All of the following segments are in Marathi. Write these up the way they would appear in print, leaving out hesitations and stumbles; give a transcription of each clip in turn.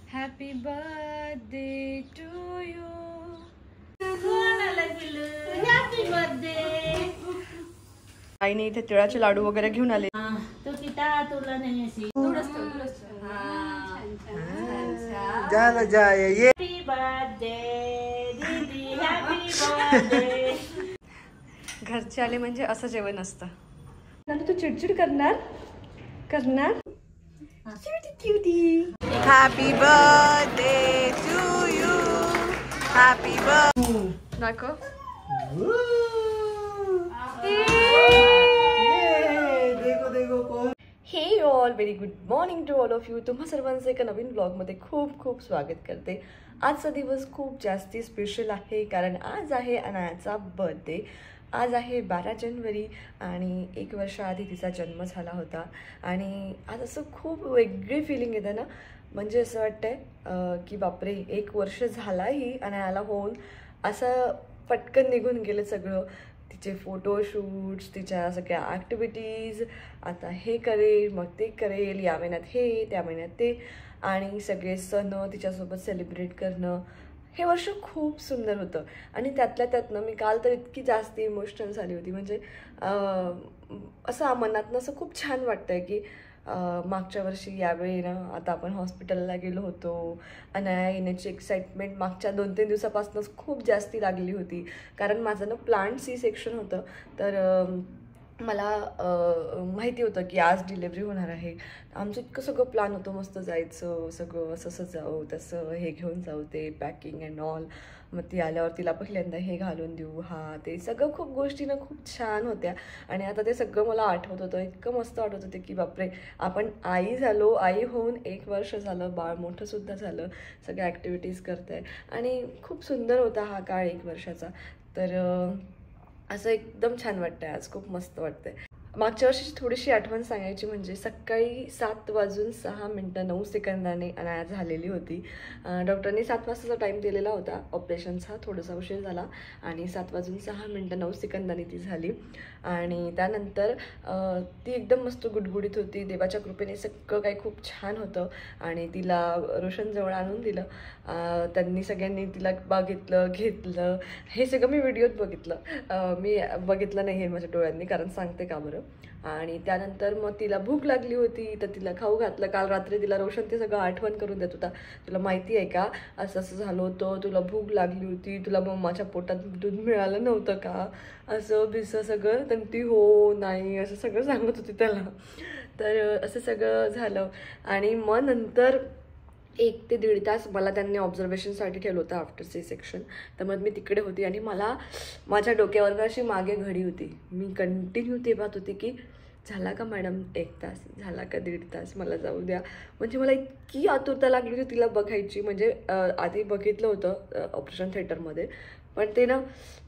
Happy birthday to you. आईने इथे तिळाचे लाडू वगैरे घेऊन आले. घरचे आले म्हणजे असं जेवण असतं. तू चिडचिड करणार करणार. Happy birthday to you. Happy birthday. दाखव. हे all very good morning to all of you. तुम्हा सर्वांचं एका नवीन ब्लॉगमध्ये खूप खूप स्वागत करते. आजचा दिवस खूप जास्ती स्पेशल आहे कारण आज आहे अनायाचा बर्थडे. आज आहे 12 जानेवारी आणि 1 वर्ष आधी तिचा जन्म झाला होता. आणि आज असं खूप वेगळी फिलिंग येते ना. म्हणजे असं वाटतंय की बापरे 1 वर्ष झालाही अनायाला होऊन असं पटकन निघून गेलं सगळं. तिचे फोटोशूट्स, तिच्या सगळ्या ॲक्टिव्हिटीज, आता हे करेल मग ते करेल, या महिन्यात हे त्या महिन्यात ते, आणि सगळे सण तिच्यासोबत सेलिब्रेट करणं. हे वर्ष खूप सुंदर होतं. आणि त्यातल्या त्यातनं मी काल तर इतकी जास्त इमोशनल झाली होती. म्हणजे असं मनातनं असं खूप छान वाटतं आहे की मागच्या वर्षी यावेळी ना आता आपण हॉस्पिटलला गेलो होतो. अनाया येण्याची एक्साइटमेंट मागच्या 2-3 दिवसापासूनच खूप जास्ती लागली होती. कारण माझं ना प्लांट सी सेक्शन होतं. तर मला माहिती होतं की आज डिलेवरी होणार आहे. आमचं इतकं सगळं प्लॅन होतं, मस्त जायचं, सगळं असं जाऊ तसं, हे घेऊन जाऊ, ते पॅकिंग अँड ऑल. मग ती आल्यावर तिला पहिल्यांदा हे घालून देऊ, हा ते सगळं खूप गोष्टी ना खूप छान होत्या. आणि आता ते सगळं मला आठवत होतं. इतकं मस्त वाटत होतं की बापरे आपण आई झालो. आई होऊन 1 वर्ष झालं, बाळ मोठंसुद्धा झालं, सगळ्या ॲक्टिव्हिटीज करत आहे. आणि खूप सुंदर होता हा काळ 1 वर्षाचा. तर असं एकदम छान वाटतं आहे आज, खूप मस्त वाटतं आहे. मागच्या वर्षीची थोडीशी आठवण सांगायची म्हणजे सकाळी 7:06:09 अनाया झालेली होती. डॉक्टरनी 7 वाजताचा टाईम दिलेला होता ऑपरेशनचा. थोडासा उशीर झाला आणि 7:06:09 ती झाली. आणि त्यानंतर ती एकदम मस्त गुडगुडीत होती. देवाच्या कृपेने सगळं काही खूप छान होतं. आणि तिला रोशनजवळ आणून दिलं. त्यांनी सगळ्यांनी तिला बघितलं, घेतलं. हे सगळं मी व्हिडिओत बघितलं. मी बघितलं नाही हे माझ्या डोळ्यांनी, कारण सांगते का बरं. आणि त्यानंतर मग तिला भूक लागली होती तर तिला खाऊ घातलं. काल रात्री तिला रोशन ते सगळं आठवण करून देत होता. तुला माहिती आहे का असं असं झालं होतं, तुला भूक लागली होती, तुला मम्माच्या पोटात दूध मिळालं नव्हतं का, असं बिसं सगळं. तर ती हो नाही असं सगळं सांगत होती त्याला. तर असं सगळं झालं. आणि मग नंतर 1 ते 1.5 तास मला त्यांनी ऑब्झर्वेशनसाठी ठेवलं होतं आफ्टर सी सेक्शन. तर मग मी तिकडे होती आणि मला माझ्या डोक्यावर अशी मागे घडी होती. मी कंटिन्यू ते पाहत होती की झाला का मॅडम 1 तास, झाला का 1.5 तास, मला जाऊ द्या. म्हणजे मला इतकी आतुरता लागली होती तिला बघायची. म्हणजे आधी बघितलं होतं ऑपरेशन थिएटरमध्ये, पण ते ना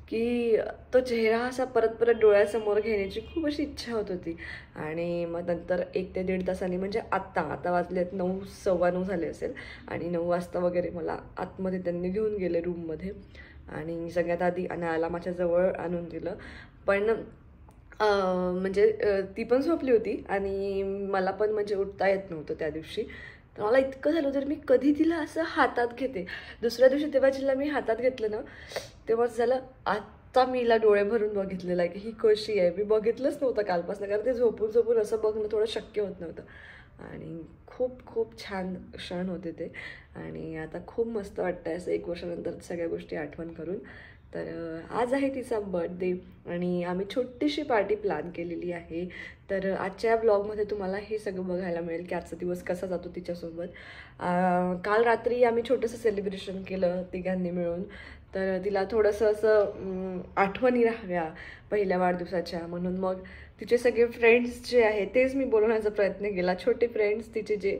की तो चेहरा असा परत परत डोळ्यासमोर घेण्याची खूप अशी इच्छा होत होती. आणि मग नंतर 1 ते 1.5 तासांनी म्हणजे आता वाजलेत 9, 9:15 झाले असेल. आणि 9 वाजता वगैरे मला आतमध्ये त्यांनी घेऊन गेले रूममध्ये. आणि सगळ्यात आधी अनायाला माझ्याजवळ आणून दिलं. पण म्हणजे ती पण झोपली होती आणि मला पण म्हणजे उठता येत नव्हतं त्या दिवशी. तर मला इतकं झालं तर मी कधी तिला असं हातात घेते. दुसऱ्या दिवशी तेव्हा जिला मी हातात घेतलं ना तेव्हा झालं आत्ता मी हिला डोळे भरून बघितलेलं आहे की ही कशी आहे. मी बघितलंच नव्हतं कालपासून, कारण ते झोपून झोपून असं बघणं थोडं शक्य होत नव्हतं. आणि खूप खूप छान क्षण होते ते. आणि आता खूप मस्त वाटतं असं 1 वर्षानंतर सगळ्या गोष्टी आठवण करून. तर आज आहे तिचा बर्थडे आणि आम्ही छोटीशी पार्टी प्लॅन केलेली आहे. तर आजच्या ब्लॉगमध्ये तुम्हाला हे सगळं बघायला मिळेल की आजचा दिवस कसा जातो तिच्यासोबत. काल रात्री आम्ही छोटंसं सेलिब्रेशन केलं तिघांनी मिळून. तर तिला थोडंसं असं आठवणी राहाव्या पहिल्या वाढदिवसाच्या म्हणून मग तिचे सगळे फ्रेंड्स जे आहे तेच मी बोलवण्याचा प्रयत्न केला. छोटे फ्रेंड्स तिचे जे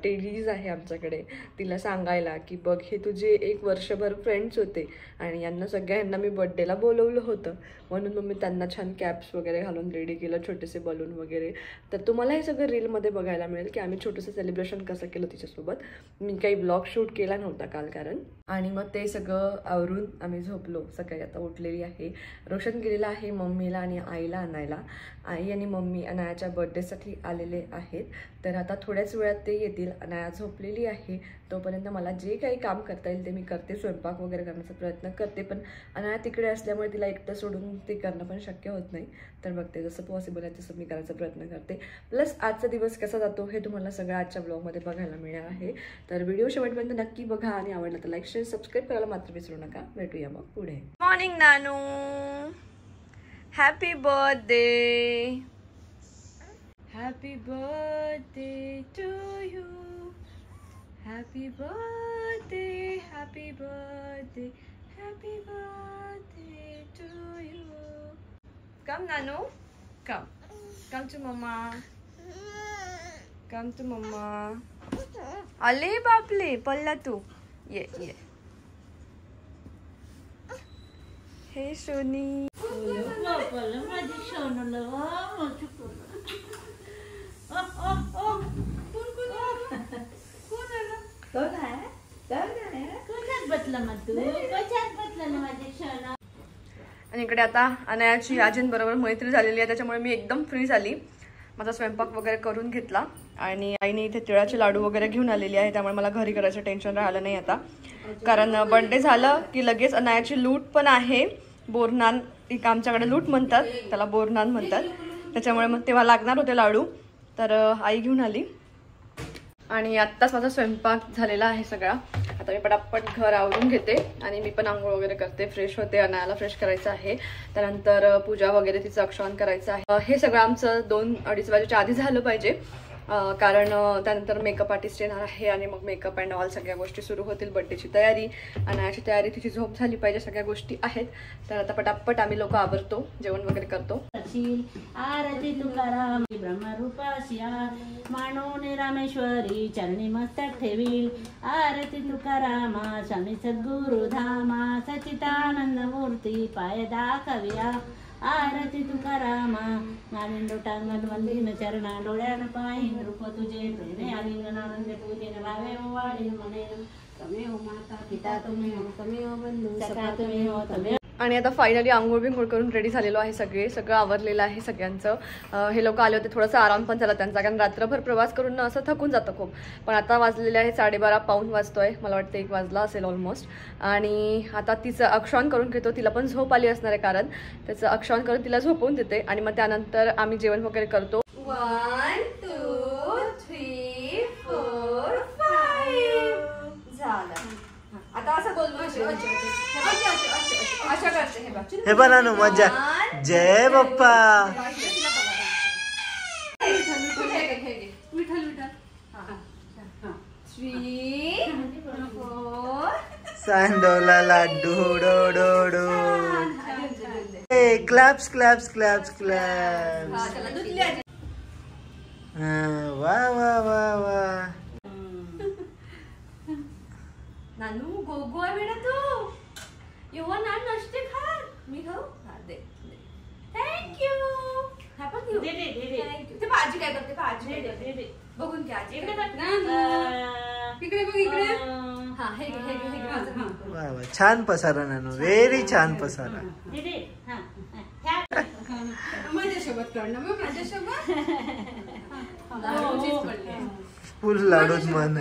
टेडीज आहे आमच्याकडे, तिला सांगायला की बघ हे तुझे 1 वर्षभर फ्रेंड्स होते आणि यांना सगळ्यांना मी बर्थडेला बोलवलं होतं. म्हणून मग मी त्यांना छान कॅप्स वगैरे घालून रेडी केलं, छोटेसे बलून वगैरे. तर तुम्हाला हे सगळं रीलमध्ये बघायला मिळेल की आम्ही छोटंसं सेलिब्रेशन कसं केलं तिच्यासोबत. मी काही ब्लॉग शूट केला नव्हता काल कारण. आणि मग ते सगळं आवरून आम्ही झोपलो. सकाळी आता उठलेली आहे. रोशन गेलेला आहे मम्मीला आणि आईला आणायला. आई आणि मम्मी अनायाच्या बर्थडेसाठी आलेले आहेत. तर आता थोड्याच वेळात ते येतील. अनाया झोपलेली आहे, तोपर्यंत मला जे काही काम करता येईल ते मी करते. स्वयंपाक वगैरे करण्याचा प्रयत्न करते, पण अनाया तिकडे असल्यामुळे तिला एकटं सोडून ते करणं पण शक्य होत नाही. तर बघते जसं पॉसिबल आहे तसं मी करायचा प्रयत्न करते. प्लस आजचा दिवस कसा जातो हे तुम्हाला सगळं आजच्या ब्लॉगमध्ये बघायला मिळणार आहे. तर व्हिडिओ शेवटपर्यंत नक्की बघा आणि आवडला तर लाईक शेअर सबस्क्राईब करायला मात्र विसरू नका. भेटूया मग पुढे. Morning Nanu, happy birthday. Happy birthday to you. Happy birthday, happy birthday, happy birthday to you. Come Nanu, come. Come to mamma. Come to mamma. अले बापले, पडला तू. ये ये. हे सोनी. आणि इकडे आता अनायाची आजींबरोबर मैत्री झालेली आहे, त्याच्यामुळे मी एकदम फ्री झाली. माझा स्वयंपाक वगैरे करून घेतला आणि आईने इथे तिळाचे लाडू वगैरे घेऊन आलेली आहे, त्यामुळे मला घरी करायचं टेन्शन राहिलं नाही आता. कारण बर्थडे झालं की लगेच अनायाची लूट पण आहे. बोरनान, एक आमच्याकडे लूट म्हणतात, त्याला बोरनान म्हणतात. त्याच्यामुळे मग तेव्हा लागणार होते लाडू, तर आई घेऊन आली. आणि आत्ताच माझा स्वयंपाक झालेला आहे सगळा. आता मी पटापट घर आवरून घेते आणि मी पण आंघोळ वगैरे करते, फ्रेश होते. अनायाला फ्रेश करायचं आहे, त्यानंतर पूजा वगैरे तिचं अक्षांत करायचं आहे. हे सगळं आमचं 2-2:30 वाजेच्या आधी झालं पाहिजे, कारण त्यानंतर मेकअप आर्टिस्ट येणार आहे आणि मग मेकअप अँड ऑल सगळ्या गोष्टी सुरू होतील. बर्थडेची तयारी, अनायाची तयारी, तिची झोप झाली पाहिजे, सगळ्या गोष्टी आहेत. तर आता पटापट आम्ही लोक आवरतो, जेवण वगैरे करतो. आरती तुकाराम ब्रह्मरूपाशिया मानोने रामेश्वरी चरणी मस्तक ठेवील. आरती तुकारामा स्वामी सद्गुरु धामा सचितानंद मूर्ती पाय दाखविया. आरती तुकारामा नाविंदो टांगत वंदीन चरणा डोळ्यान पाहिन रूप तुझे प्रेमे आलिंगनानंद पूजेन भावे वाढीन मने. तमेव माता पिता तमेव तमेव बंधू सखा तमेव तमेव. आणि आता फायनली आंघोळ बिंघोळ करून रेडी झालेलो आहे, सगळं आवरलेलं आहे सगळ्यांचं. हे लोक आले होते, थोडासा आराम पण झाला त्यांचा, कारण रात्रभर प्रवास करून असं थकून जातं खूप. पण आता वाजलेले आहे 12:30, पाऊण वाजतोय, मला वाटतं 1 वाजला असेल ऑलमोस्ट. आणि आता तिचं अक्षांत करून घेतो. तिला पण झोप आली असणार आहे, कारण त्याचं अक्षांत करून तिला झोपवून देते आणि मग त्यानंतर आम्ही जेवण वगैरे करतो. 1 2 3 4 5 झालं. आता असं बोलतो, अशा करते. हे बघा ना मजा. जय बाप्पा. सांडोला लाडू डो डो डो. Claps claps claps claps. वा वा वा वा. नानू गोगो आहे बेटा तू. युवा नान नसते खात, मी खाऊ. दे. थँक्यू. हा पण घेऊ. ते भाजी काय करते, भाजी बघून घ्या. इकडे बघ इकडे. हा हे घे. वा वा, छान पसारा नानू, व्हेरी छान पसारा. माझ्यासोबत कर ना मग, माझ्यासोबत. फुल लाडूच मन.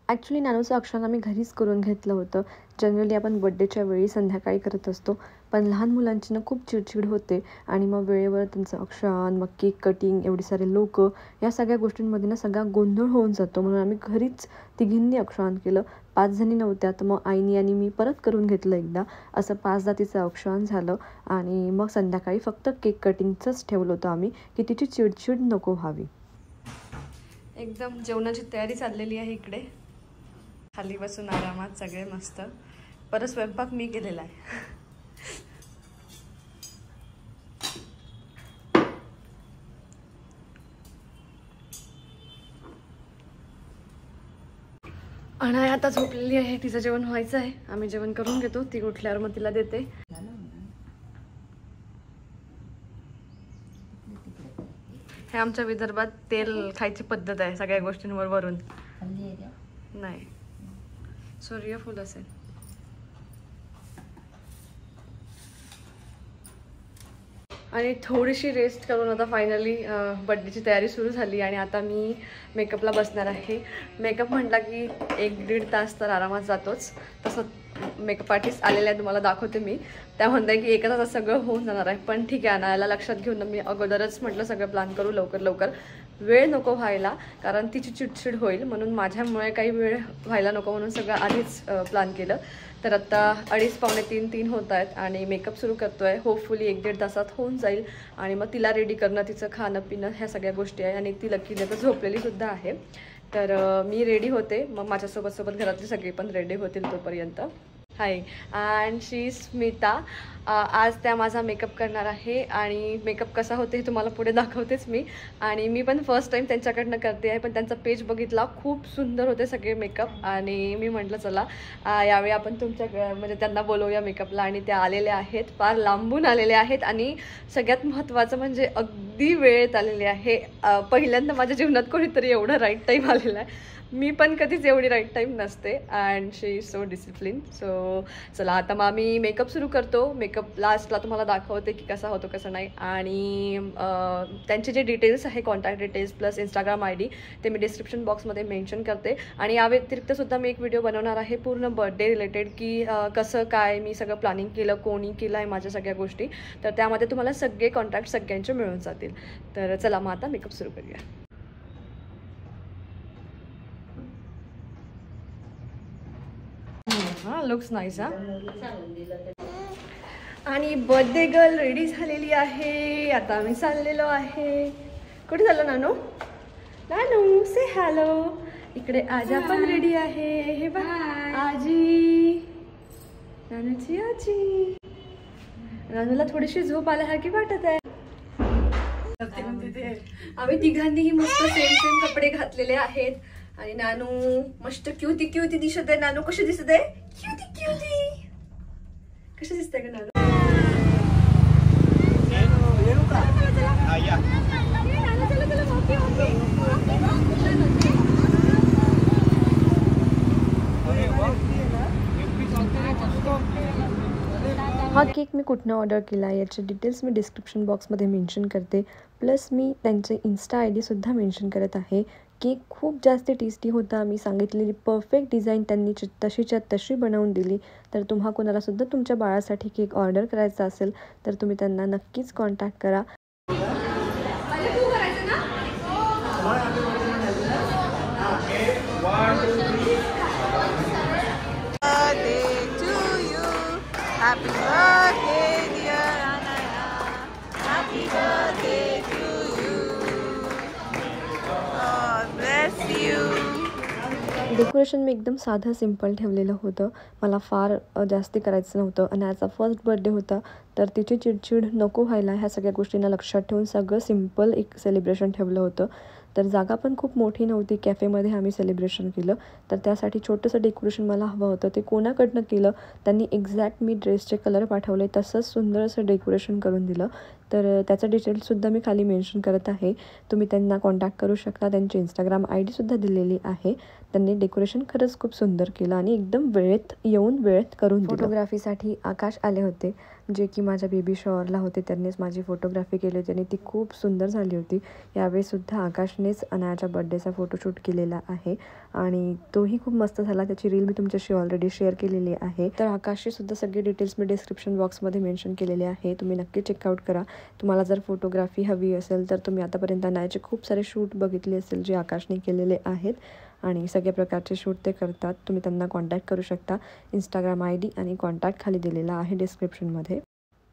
ॲक्च्युली नानूचं अक्षांत आम्ही घरीच करून घेतलं होतं. जनरली आपण बड्डेच्या वेळी संध्याकाळी करत असतो, पण लहान मुलांची ना खूप चिडचिड होते आणि मग वेळेवर त्यांचं अक्षांत, मग केक कटिंग, एवढे सारे लोक, या सगळ्या गोष्टींमध्ये ना सगळा गोंधळ होऊन जातो. म्हणून आम्ही घरीच तिघींनी अक्षांत केलं. 5 जणी नव्हत्या, तर मग आईनी आणि मी परत करून घेतलं एकदा. असं 5 जातीचं अक्षांत झालं आणि मग संध्याकाळी फक्त केक कटिंगचंच ठेवलं होतं आम्ही, की तिची चिडचिड नको व्हावी. एकदम जेवणाची तयारी चाललेली आहे इकडे. खाली बसून आरामात सगळे मस्त. परत स्वयंपाक मी केलेला आहे. अनाया आता झोपलेली आहे, तिचं जेवण व्हायचं आहे. आम्ही जेवण करून घेतो, ती उठल्यावर मग तिला देते. हे आमच्या विदर्भात तेल खायची पद्धत आहे सगळ्या गोष्टींवर वरून. नाही, सूर्यफूल असेल. आणि थोडीशी रेस्ट करून आता फायनली बड्डेची तयारी सुरू झाली आणि आता मी मेकअपला बसणार आहे. मेकअप म्हटला की 1-1.5 तास तर आरामात जातोच. तसं मेकअप आर्टिस्ट आलेले आहे, तुम्हाला दाखवते मी. त्या म्हणताय की 1 तासात सगळं होऊन जाणार आहे, पण ठीक आहे ना, याला लक्षात घेऊन मी अगोदरच म्हटलं सगळं प्लॅन करू लवकर. वेळ नको व्हायला, कारण तिची चिडचिड होईल, म्हणून माझ्यामुळे काही वेळ व्हायला नको म्हणून सगळं आधीच प्लॅन केलं. तर आता 2:30 पावणे 3 होत आहेत आणि मेकअप सुरू करतो आहे. होपफुली 1-1.5 तासात होऊन जाईल. आणि मग तिला रेडी करणं, तिचं खाणं पिणं ह्या सगळ्या गोष्टी आहे. आणि ती लकीली आता झोपलेली सुद्धा आहे. तर मी रेडी होते, मग माझ्यासोबत घरातले सगळे पण रेडी होतील तोपर्यंत. हाय, अँड शी स्मिता. आज त्या माझा मेकअप करणार आहे आणि मेकअप कसा होते हे तुम्हाला पुढे दाखवतेच मी. आणि मी पण फर्स्ट टाईम त्यांच्याकडनं करते आहे, पण त्यांचा पेज बघितला, खूप सुंदर होते सगळे मेकअप. आणि मी म्हटलं चला यावेळी आपण तुमच्या म्हणजे त्यांना बोलवूया मेकअपला. आणि त्या आलेल्या आहेत, फार लांबून आलेल्या आहेत. आणि सगळ्यात महत्त्वाचं म्हणजे अगदी वेळेत आलेले आहे. पहिल्यांदा माझ्या जीवनात कोणीतरी एवढं राईट टाईम आलेलं आहे. मी पण कधीच एवढी राईट टाईम नसते. And she is so discipline. So चला आता मग मी मेकअप सुरू करतो. मेकअप लास्टला तुम्हाला दाखवते की कसा होतो कसं नाही. आणि त्यांचे जे डिटेल्स आहे, contact details plus Instagram ID, ते मी डिस्क्रिप्शन बॉक्समध्ये मेन्शन करते. आणि या व्यतिरिक्तसुद्धा मी एक व्हिडिओ बनवणार आहे पूर्ण बर्थडे रिलेटेड, की कसं काय मी सगळं प्लॅनिंग केलं, कोणी केलं आहे माझ्या सगळ्या गोष्टी. तर त्यामध्ये तुम्हाला सगळे कॉन्टॅक्ट सगळ्यांचे मिळून जातील. तर चला मग आता मेकअप सुरू करूया. हां, लुक्स नाईस. आणि बर्थडे गर्ल रेडी झालेली आहे. आता आम्ही चाललेलो आहे. कुठे झालं नानू? नानू से हॅलो. इकडे आजा पण रेडी आहे. हे बघ आजी, नानूची आजी. नानूला थोडीशी झोप आल्यासारखी वाटत आहे. आम्ही तिघांनीही मस्त सेम कपडे घातलेले आहेत. आणि नानू मस्त क्यूटी दिसत आहे. नानू कशी दिसत आहे? क्यूटी कशी दिसते का नानू? हा केक मी कुठनं ऑर्डर केला याचे डिटेल्स मी डिस्क्रिप्शन बॉक्समध्ये मेन्शन करते. प्लस मी त्यांचे इंस्टा ID सुद्धा मेन्शन करत आहे. केक खूप जास्त टेस्टी होता. मी सांगितलेली परफेक्ट डिझाईन त्यांनी तशीच्या तशी बनवून दिली. तर तुम्हा कोणालासुद्धा तुमच्या बाळासाठी केक ऑर्डर करायचा असेल तर तुम्ही त्यांना नक्कीच कॉन्टॅक्ट करा. Happy birthday dear Anaya. Happy birthday to you. God bless you. Decoration मी एकदम साधं सिंपल ठेवलेलं होतं. मला फार जास्ती करायचं नव्हतं. आणि आजचा फर्स्ट बर्थडे होता, तर तिची चिडचिड नको व्हायला ह्या सगळ्या गोष्टींना लक्षात ठेवून सगळं सिंपल एक सेलिब्रेशन ठेवलं होतं. तर जागा पण खूप मोठी नव्हती. कॅफेमध्ये आम्ही सेलिब्रेशन केलं. तर त्यासाठी छोटंसं डेकोरेशन मला हवं होतं. ते कोणाकडनं केलं, त्यांनी एक्झॅक्ट मी ड्रेसचे कलर पाठवले तसंच सुंदर असं डेकोरेशन करून दिलं. तर त्याचं डिटेल्ससुद्धा मी खाली मेन्शन करत आहे. तुम्ही त्यांना कॉन्टॅक्ट करू शकता. त्यांची इंस्टाग्राम ID सुद्धा दिलेली आहे. त्यांनी डेकोरेशन खरंच खूप सुंदर केलं आणि एकदम वेळेत येऊन वेळेत करून दिलं. फोटोग्राफीसाठी आकाश आले होते, जे की माझ्या बेबी शॉवरला होते. त्यांनीच माझी फोटोग्राफी केली होती आणि ती खूप सुंदर झाली होती. यावेळीसुद्धा आकाशनेच अनायाच्या बर्थडेचा फोटोशूट केलेला आहे आणि तोही खूप मस्त झाला. त्याची रील मी तुमच्याशी ऑलरेडी शेअर केलेली आहे. तर आकाशचे सुद्धा सगळे डिटेल्स मी डिस्क्रिप्शन बॉक्समध्ये मेन्शन केलेले आहे. तुम्ही नक्की चेकआउट करा. तुम्हाला जर फोटोग्राफी हवी असेल तर तुम्ही आतापर्यंत अनायाचे खूप सारे शूट बघितले असेल जे आकाशने केलेले आहेत आणि सगळ्या प्रकारचे शूट ते करतात. तुम्ही त्यांना कॉन्टॅक्ट करू शकता. इंस्टाग्राम ID आणि कॉन्टॅक्ट खाली दिलेला आहे डिस्क्रिप्शनमध्ये.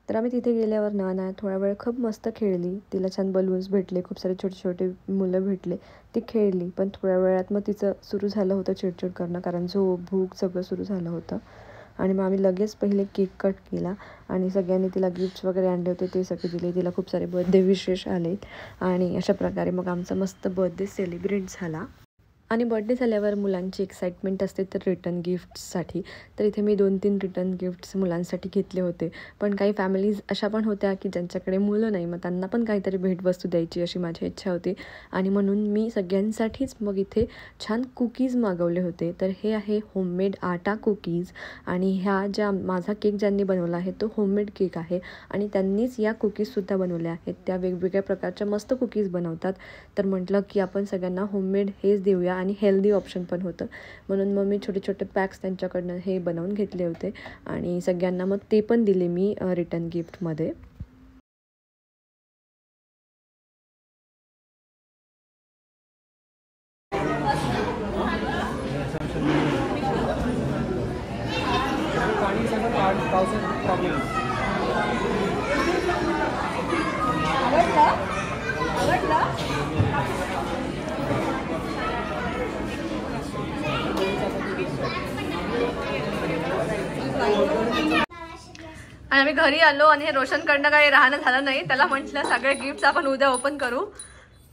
तर आम्ही तिथे गेल्यावर नाना थोडा वेळ खूप मस्त खेळली. तिला छान बलून्स भेटले, खूप सारे छोटे छोटे मुलं भेटले, ती खेळली. पण थोड्या वेळात मग तिचं सुरू झालं होतं चिडचिड करणं, कारण झोप भूक सगळं सुरू झालं होतं. आणि मग आम्ही लगेच पहिले केक कट केला आणि सगळ्यांनी तिला गिफ्ट्स वगैरे आणले होते ते सगळे दिले. तिला खूप सारे बर्थडे विशेष आले आणि अशा प्रकारे मग आमचा मस्त बर्थडे सेलिब्रेट झाला. आणि बर्थडे झाल्यावर मुलांची एक्साइटमेंट असते तर रिटर्न गिफ्ट्ससाठी. तर इथे मी 2-3 रिटर्न गिफ्ट्स मुलांसाठी घेतले होते. पण काही फॅमिलीज अशा पण होत्या की ज्यांच्याकडे मुलं नाही, मग त्यांना पण काहीतरी भेटवस्तू द्यायची अशी माझी इच्छा होती. आणि म्हणून मी सगळ्यांसाठीच मग इथे छान कुकीज मागवले होते. तर हे आहे होममेड आटा कुकीज. आणि ह्या ज्या माझा केक ज्यांनी बनवला आहे तो होममेड केक आहे. आणि त्यांनीच या कुकीजसुद्धा बनवल्या आहेत. त्या वेगवेगळ्या प्रकारच्या मस्त कुकीज बनवतात. तर म्हटलं की आपण सगळ्यांना होममेड हेच देऊया आणि हेल्दी ऑप्शन पण होतं. म्हणून मग मी छोटे छोटे पॅक्स त्यांच्याकडनं हे बनवून घेतले होते आणि सगळ्यांना मग ते पण दिले मी रिटर्न गिफ्टमध्ये. आणि आम्ही घरी आलो आणि हे रोशनकडनं काही राहणं झालं नाही. त्याला म्हटलं सगळे गिफ्ट्स आपण उद्या ओपन करू,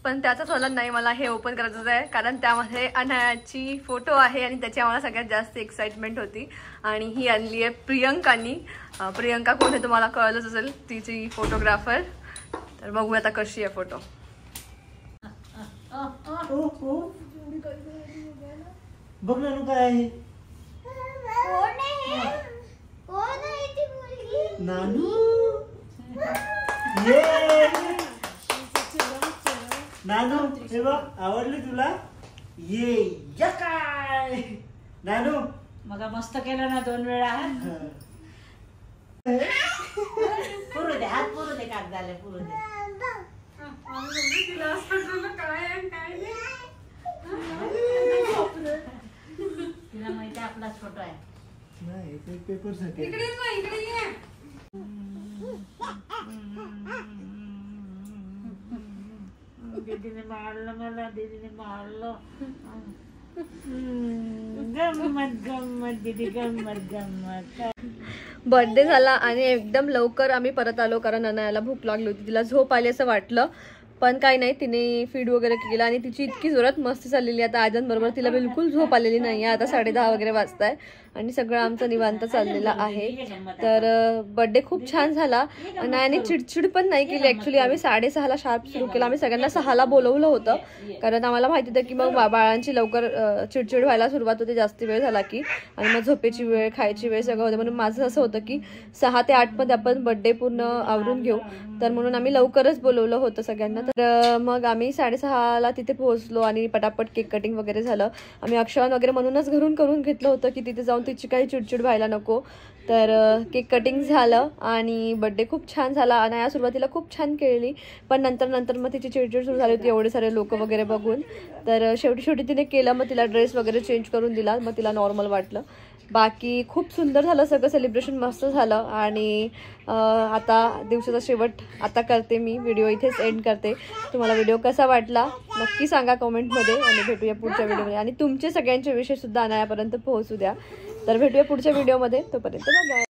पण त्याचं झालं नाही. मला हे ओपन करायचं आहे कारण त्यामध्ये अनायाची फोटो आहे आणि त्याची आम्हाला सगळ्यात जास्त एक्साइटमेंट होती. आणि ही आणली आहे प्रियंकानी. प्रियंका कोण आहे तुम्हाला कळलंच असेल, तिची फोटोग्राफर. तर बघूया आता कशी आहे फोटो. बघ ना काय आहे. नानू नानू हे बघ आवडली तुला. ये काय नानू मग मस्त केलं ना 2 वेळा. पुरू दे हात, पुरू दे कागदाले, पुरू दे. तिला माहिती आपलाच फोटो आहे. नाही ते पेपर साठी. दीदीने मारलं मला, दीदीने मारलं. गम्मत गम्मत दीदी, गम्मत गम्मत. बर्थडे झाला आणि एकदम लवकर आम्ही परत आलो कारण अनायाला भूक लागली होती. तिला झोप आली असं वाटलं, पण काही नाही, तिने फीड वगैरे केलं आणि तिची इतकी जोरात मस्ती चाललेली. आता आजांबरोबर तिला बिलकुल झोप आलेली नाही आहे. आता 10:30 वगैरे वाजताय आणि सगळं आमचं निवांत चाललेलं आहे. तर बर्थडे खूप छान झाला आणि चिडचिड पण नाही केली. ॲक्च्युली आम्ही 6:30ला शार्प सुरू केला. आम्ही सगळ्यांना 6ला बोलवलं होतं कारण आम्हाला माहिती होतं की मग बाळांची लवकर चिडचिड व्हायला सुरुवात होते जास्त वेळ झाला की, आणि मग झोपेची वेळ, खायची वेळ सगळं होतं. म्हणून माझं असं होतं की 6 ते 8 मध्ये आपण बर्थडे पूर्ण आवरून घेऊ. तर म्हणून आम्ही लवकरच बोलवलं होतं सगळ्यांना. तर मग आम्ही 6:30ला तिथे पोहोचलो आणि पटापट केक कटिंग वगैरे झालं. आम्ही अक्षरण वगैरे म्हणूनच घरून करून घेतलं होतं की तिथे जाऊन तिची काही चिडचिड व्हायला नको. तर केक कटिंग झालं आणि बर्थडे खूप छान झाला. आणि या सुरुवातीला खूप छान केली, पण नंतर मग तिची चिडचिड सुरू झाली होती एवढे सारे लोक वगैरे बघून. तर शेवटी तिने केलं. मग तिला ड्रेस वगैरे चेंज करून दिला, मग तिला नॉर्मल वाटलं. बाकी खूप सुंदर झालं सगळं, सेलिब्रेशन मस्त झालं. आणि आता दिवसाचा शेवट आता करते मी, व्हिडिओ इथेच एंड करते. तुम्हाला व्हिडिओ कसा वाटला नक्की सांगा कमेंटमध्ये आणि भेटूया पुढच्या व्हिडिओमध्ये. आणि तुमचे सगळ्यांचे विषय सुद्धा अनायापर्यंत पोहोचू द्या. तर भेटूया पुढच्या व्हिडिओमध्ये, तोपर्यंत बाय.